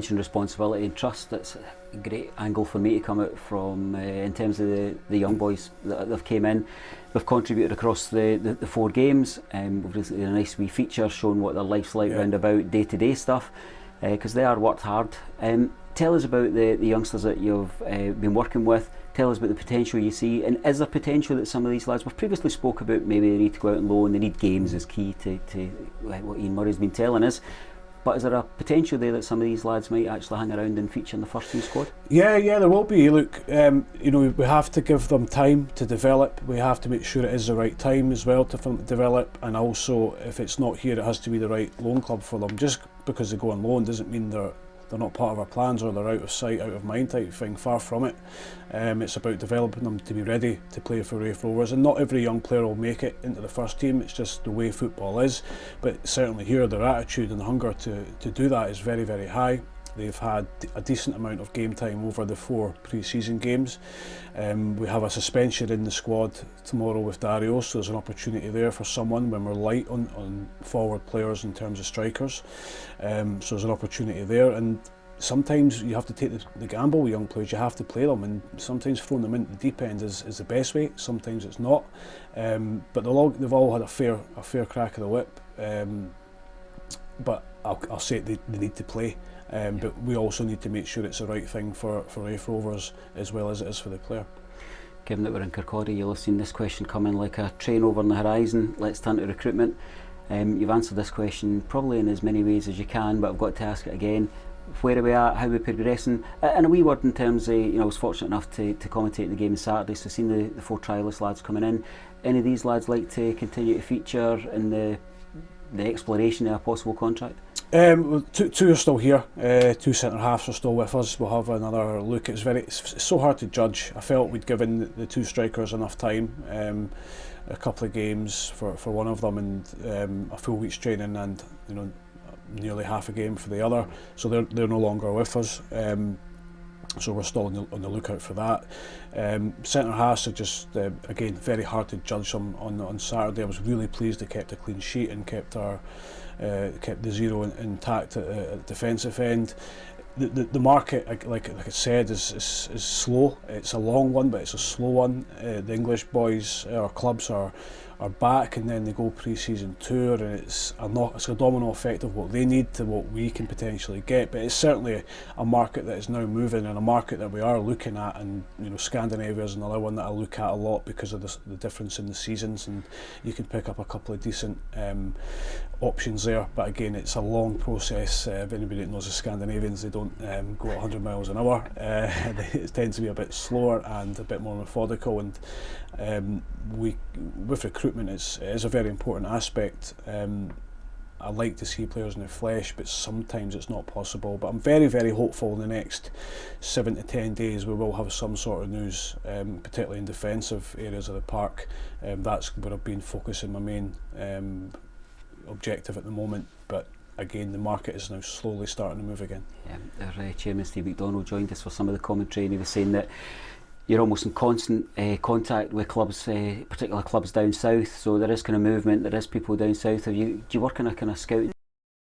mentioned responsibility and trust. That's a great angle for me to come out from in terms of the young boys that have came in. We've contributed across the 4 games. We've recently done a nice wee feature showing what their life's like round about day-to-day stuff, because they are worked hard. Tell us about the youngsters that you've been working with. Tell us about the potential you see, and is there potential that some of these lads, we've previously spoke about maybe they need to go out and loan, they need games is key to what Ian Murray's been telling us, but is there a potential there that some of these lads might actually hang around and feature in the first team squad? Yeah, there will be. Look, we have to give them time to develop. We have to make sure it is the right time as well for them to develop, and also if it's not here, it has to be the right loan club for them. Just because they go on loan doesn't mean they're not part of our plans or they're out of sight, out of mind type thing. Far from it. It's about developing them to be ready to play for Raith Rovers, and not every young player will make it into the first team. It's just the way football is, but certainly here their attitude and hunger to do that is very, very high. They've had a decent amount of game time over the 4 pre-season games. We have a suspension in the squad tomorrow with Dario, so there's an opportunity there for someone when we're light on forward players in terms of strikers. So there's an opportunity there, and sometimes you have to take the gamble with young players. You have to play them, and sometimes throwing them into the deep end is the best way. Sometimes it's not, but they've all had a fair crack of the whip. But I'll say they need to play. But we also need to make sure it's the right thing for Raith Rovers as well as it is for the player. Given that we're in Kirkcaldy, you'll have seen this question come in like a train over on the horizon. Let's turn to recruitment. You've answered this question probably in as many ways as you can, but I've got to ask it again. Where are we at? How are we progressing? And a wee word in terms of, I was fortunate enough to commentate the game on Saturday, so seen the 4 trialist lads coming in. Any of these lads like to continue to feature in the exploration of a possible contract? Two are still here. 2 centre halves are still with us. We'll have another look. It's so hard to judge. I felt we'd given the 2 strikers enough time, a couple of games for one of them, and a full week's training, and nearly half a game for the other. So they're no longer with us. So we're still on the lookout for that. Centre halves are just again very hard to judge them on Saturday. I was really pleased they kept a clean sheet and kept the 0 intact at the defensive end. The market, like I said, is slow. It's a long one, but it's a slow one. The English boys, our clubs are back, and then they go pre-season tour, and it's a domino effect of what they need to what we can potentially get. But it's certainly a market that is now moving, and a market that we are looking at. And Scandinavia is another one that I look at a lot because of the difference in the seasons, and you can pick up a couple of decent options there. But again, it's a long process. If anybody that knows the Scandinavians, they don't go at 100 miles an hour. It tends to be a bit slower and a bit more methodical, and with recruitment, it is a very important aspect. I like to see players in the flesh, but sometimes it's not possible. But I'm very, very hopeful in the next 7 to 10 days we will have some sort of news, particularly in defensive areas of the park. That's where I've been focusing my main objective at the moment. But again, the market is now slowly starting to move again. Yeah, our chairman Steve McDonald joined us for some of the commentary, and he was saying that you're almost in constant contact with clubs, particular clubs down south. So there is kind of movement. There is people down south. Do you work in a kind of scouting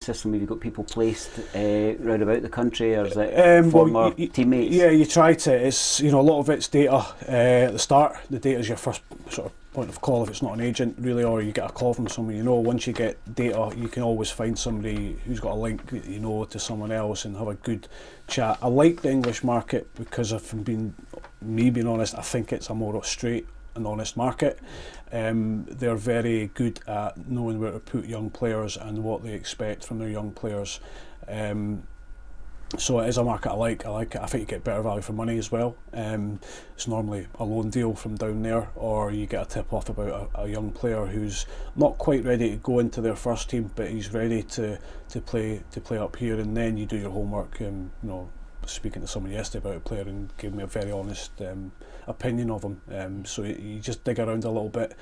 system? Have you got people placed round about the country, or is it former teammates? Yeah, you try to. It's a lot of it's data at the start. The data is your first sort of point of call if it's not an agent really, or you get a call from someone. Once you get data, you can always find somebody who's got a link to someone else and have a good chat. I like the English market because being honest, I think it's a more straight and honest market. They're very good at knowing where to put young players and what they expect from their young players. So it is a market I like it. I think you get better value for money as well. It's normally a loan deal from down there, or you get a tip off about a young player who's not quite ready to go into their first team, but he's ready to play up here, and then you do your homework. Speaking to someone yesterday about a player and gave me a very honest opinion of him. So you just dig around a little bit,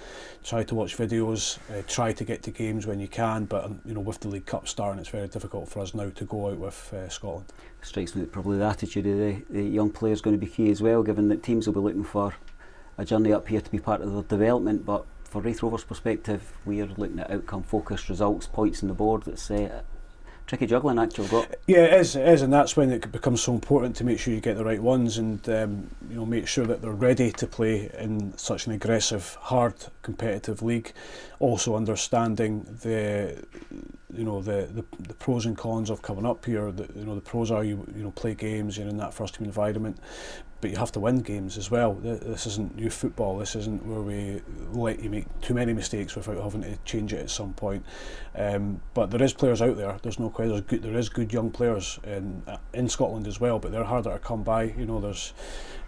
try to watch videos, try to get to games when you can. But with the League Cup starting, it's very difficult for us now to go out with Scotland. Strikes me that probably the attitude of the young player is going to be key as well, given that teams will be looking for a journey up here to be part of their development. But for Raith Rovers' perspective, we are looking at outcome focused results, points on the board. That's tricky juggling act you've got. Yeah, it is, and that's when it becomes so important to make sure you get the right ones, and make sure that they're ready to play in such an aggressive, hard, competitive league. Also understanding the pros and cons of coming up here. The pros are you play games, you're in that first team environment, but you have to win games as well. This isn't youth football. This isn't where we let you make too many mistakes without having to change it at some point. But there is players out there. There's no question. There is good young players in Scotland as well, but they're harder to come by.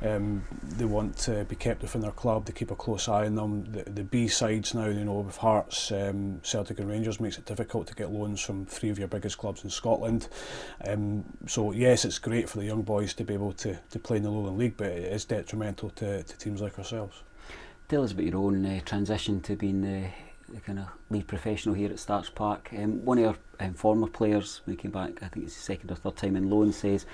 They want to be kept within their club. They keep a close eye on them. The B sides now, with Hearts, Celtic and Rangers, makes it difficult to get loans from 3 of your biggest clubs in Scotland. So yes, it's great for the young boys to be able to play in the Lowland League, but it is detrimental to teams like ourselves. Tell us about your own transition to being the kind of lead professional here at Starks Park. One of your former players, when he came back, I think it's his second or third time in loan, says,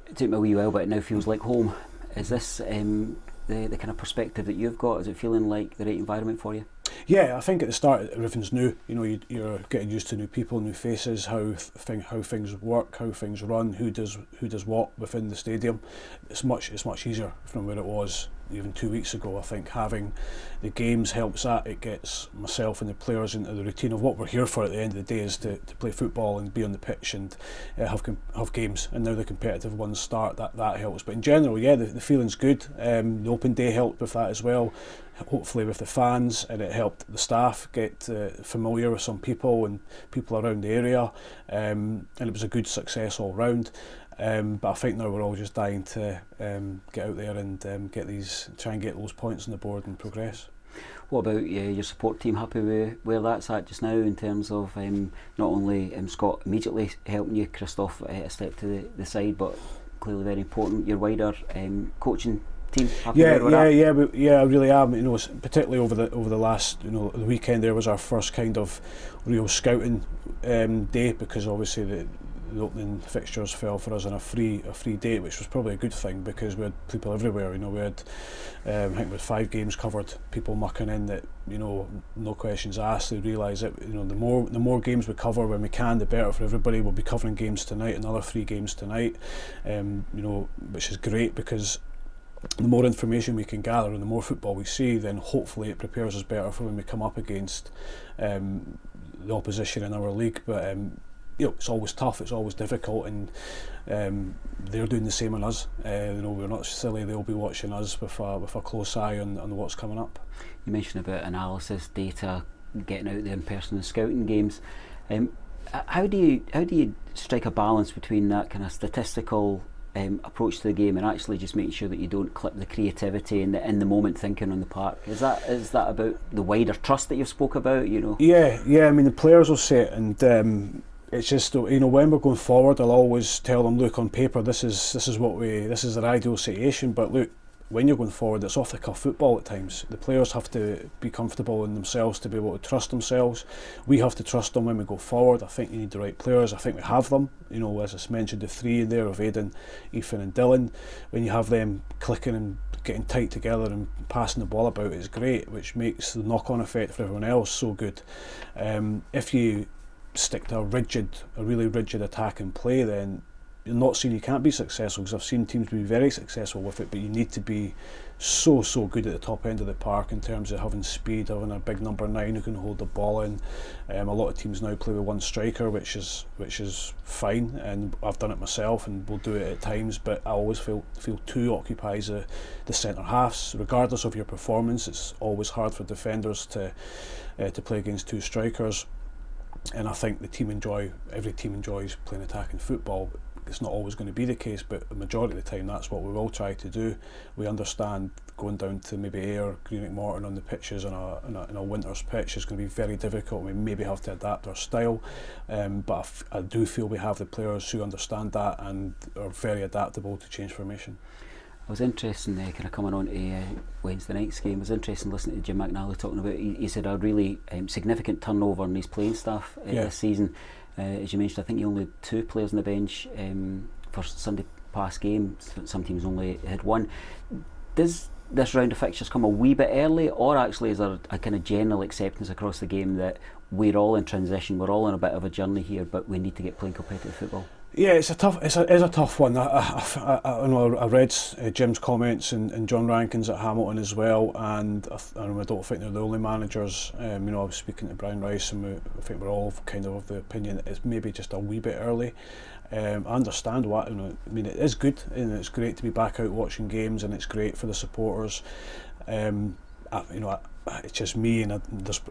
"It took me a wee while, but it now feels like home." Is this the kind of perspective that you've got? Is it feeling like the right environment for you? Yeah, I think at the start everything's new. You're getting used to new people, new faces, how things work, how things run, who does what within the stadium. It's much easier from where it was even 2 weeks ago. I think having the games helps that. It gets myself and the players into the routine of what we're here for at the end of the day, is to play football and be on the pitch and have games. And now the competitive ones start. That helps. But in general, yeah, the feeling's good. The open day helped with that as well. Hopefully with the fans, and it helped the staff get familiar with some people and people around the area, and it was a good success all round. But I think now we're all just dying to get out there and try and get those points on the board and progress. What about your support team? Happy with where that's at just now in terms of not only Scott immediately helping you, Christoph a step to the side, but clearly very important, your wider coaching team? I really am. Particularly over the last the weekend, there was our first kind of real scouting day, because obviously the opening fixtures fell for us on a free date, which was probably a good thing because we had people everywhere. We had I think we had 5 games covered, people mucking in that no questions asked. They realise that the more games we cover when we can, the better for everybody. We'll be covering games tonight, another 3 games tonight, which is great, because the more information we can gather and the more football we see, then hopefully it prepares us better for when we come up against the opposition in our league. But it's always tough, it's always difficult, and they're doing the same on us. We're not silly; they'll be watching us with a close eye on what's coming up. You mentioned about analysis, data, getting out there in person and scouting games. How do you strike a balance between that kind of statistical approach to the game and actually just making sure that you don't clip the creativity and the in the moment thinking on the park? Is that about the wider trust that you've spoke about? Yeah. I mean, the players will say it, and it's just when we're going forward, I'll always tell them, look, on paper this is their ideal situation, but look, when you're going forward, it's off the cuff football at times. The players have to be comfortable in themselves to be able to trust themselves. We have to trust them when we go forward. I think you need the right players. I think we have them. As I mentioned, the 3 in there of Aidan, Ethan and Dylan. When you have them clicking and getting tight together and passing the ball about, it's great, which makes the knock-on effect for everyone else so good. If you stick to a really rigid attack and play, then you're not saying you can't be successful, because I've seen teams be very successful with it, but you need to be so good at the top end of the park in terms of having speed, having a big number 9 who can hold the ball in. A lot of teams now play with 1 striker, which is fine, and I've done it myself and will do it at times, but I always feel 2 occupies the centre halves. Regardless of your performance, it's always hard for defenders to play against 2 strikers, and I think every team enjoys playing attacking football. It's not always going to be the case, but the majority of the time that's what we will try to do. We understand going down to maybe Ayr, Greenock Morton on the pitches on a winter's pitch is going to be very difficult. We maybe have to adapt our style, but I do feel we have the players who understand that and are very adaptable to change formation. I was interested in kind of coming on to Wednesday night's game. I was interested in listening to Jim McNally talking about, he said a really significant turnover in his playing staff this season. As you mentioned, I think you only had 2 players on the bench for Sunday past game. Some teams only had 1. does this round of fixtures come a wee bit early, or actually is there a kind of general acceptance across the game that we're all in transition, we're all on a bit of a journey here, but we need to get playing competitive football? Yeah, it's a tough one. I know I read Jim's comments and John Rankin's at Hamilton as well, and I don't think they're the only managers. I was speaking to Brian Rice, and I think we're all kind of the opinion that it's maybe just a wee bit early. I understand what, it is good, and it's great to be back out watching games, and it's great for the supporters. It's just me, and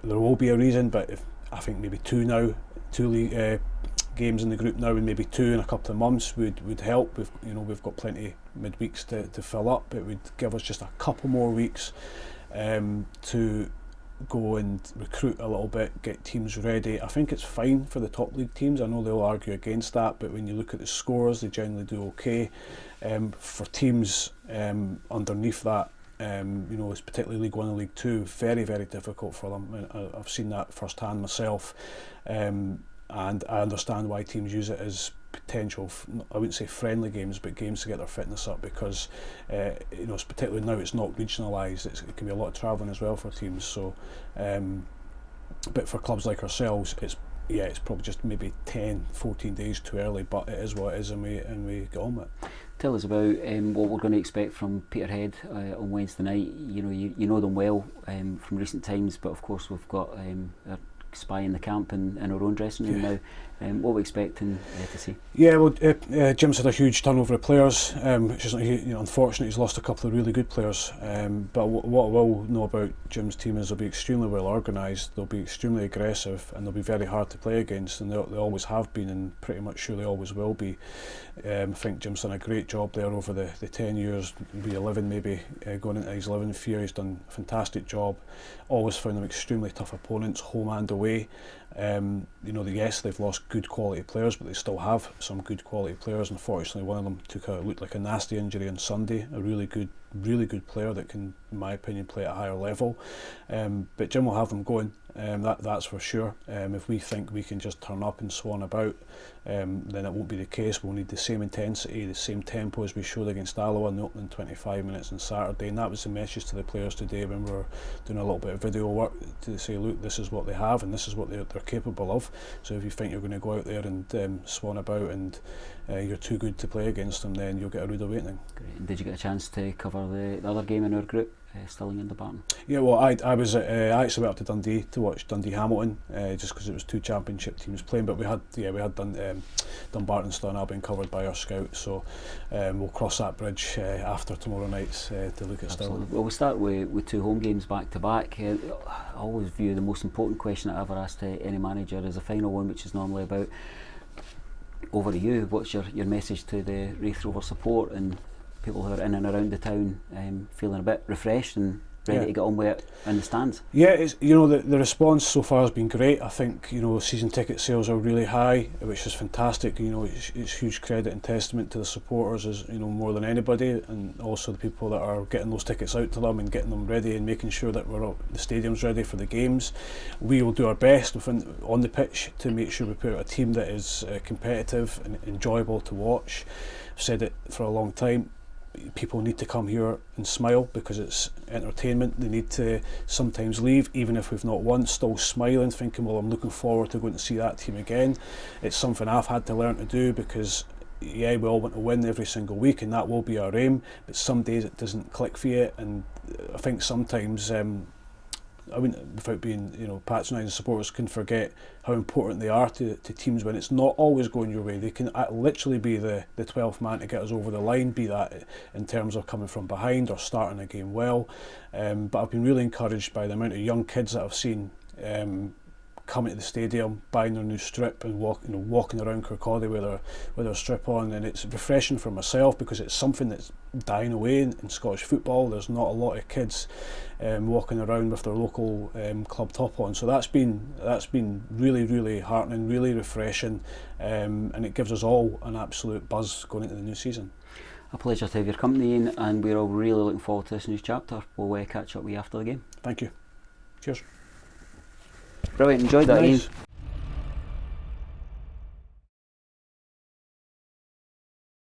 there will be a reason, but I think maybe two league games in the group now, and maybe 2 in a couple of months would help. We've got plenty midweeks to fill up. It would give us just a couple more weeks to go and recruit a little bit, get teams ready. I think it's fine for the top league teams. I know they'll argue against that, but when you look at the scores, they generally do okay. For teams underneath that, it's particularly League 1 and League 2, very, very difficult for them. I've seen that firsthand myself. And I understand why teams use it as potential, I wouldn't say friendly games, but games to get their fitness up, because it's particularly now it's not regionalised. It can be a lot of travelling as well for teams. So, but for clubs like ourselves, it's probably just maybe 10-14 days too early, but it is what it is, and we get on with it. Tell us about what we're going to expect from Peterhead on Wednesday night. You know them well from recent times, but of course we've got our spy in the camp and in our own dressing room now. What are we expecting to see? Yeah, well, Jim's had a huge turnover of players, which is unfortunate. He's lost a couple of really good players. But what I will know about Jim's team is they'll be extremely well organised, they'll be extremely aggressive, and they'll be very hard to play against, and they always have been, and pretty much sure they always will be. I think Jim's done a great job there over the 10 years, be 11 maybe, going into his 11th year. He's done a fantastic job, always found them extremely tough opponents, home and away. Yes, they've lost good quality players, but they still have some good quality players. Unfortunately, one of them looked like a nasty injury on Sunday. A really good player that can, in my opinion, play at a higher level. But Jim will have them going. That's for sure. If we think we can just turn up and swan about, then it won't be the case. We'll need the same intensity, the same tempo as we showed against Alloa in the opening 25 minutes on Saturday, and that was the message to the players today when we were doing a little bit of video work to say, look, this is what they have and this is what they're capable of. So if you think you're going to go out there and swan about and you're too good to play against them, then you'll get a rude awakening. Great. And did you get a chance to cover the other game in our group, Stirling and Dumbarton? Yeah, well, I actually went up to Dundee to watch Dundee Hamilton, just because it was 2 championship teams playing. But we had Dumbarton Stirling Albion covered by our scout, so we'll cross that bridge after tomorrow night's to look at Stirling. Well, we'll start with 2 home games back to back. I always view the most important question I ever ask to any manager is the final one, which is normally about. Over to you. What's your message to the Raith Rovers support and people who are in and around the town, feeling a bit refreshed and ready to get on with it in the stands? Yeah, it's, the response so far has been great. I think season ticket sales are really high, which is fantastic. It's huge credit and testament to the supporters, as more than anybody, and also the people that are getting those tickets out to them and getting them ready and making sure that the stadium's ready for the games. We will do our best on the pitch to make sure we put out a team that is competitive and enjoyable to watch. I've said it for a long time. People need to come here and smile because it's entertainment. They need to sometimes leave, even if we've not won, still smiling, thinking, well, I'm looking forward to going to see that team again. It's something I've had to learn to do because, we all want to win every single week, and that will be our aim, but some days it doesn't click for you, and I think sometimes I wouldn't, without being patronising, supporters can forget how important they are to teams when it's not always going your way. They can literally be the 12th man to get us over the line, be that in terms of coming from behind or starting a game well. But I've been really encouraged by the amount of young kids that I've seen coming to the stadium, buying their new strip and walking around Kirkcaldy with their strip on, and it's refreshing for myself because it's something that's dying away in Scottish football. There's not a lot of kids walking around with their local club top on, so that's been really, really heartening, really refreshing, and it gives us all an absolute buzz going into the new season. A pleasure to have your company, Ian, and we're all really looking forward to this new chapter. We'll catch up with you after the game. Thank you. Cheers. Brilliant, enjoyed that, nice. Ian.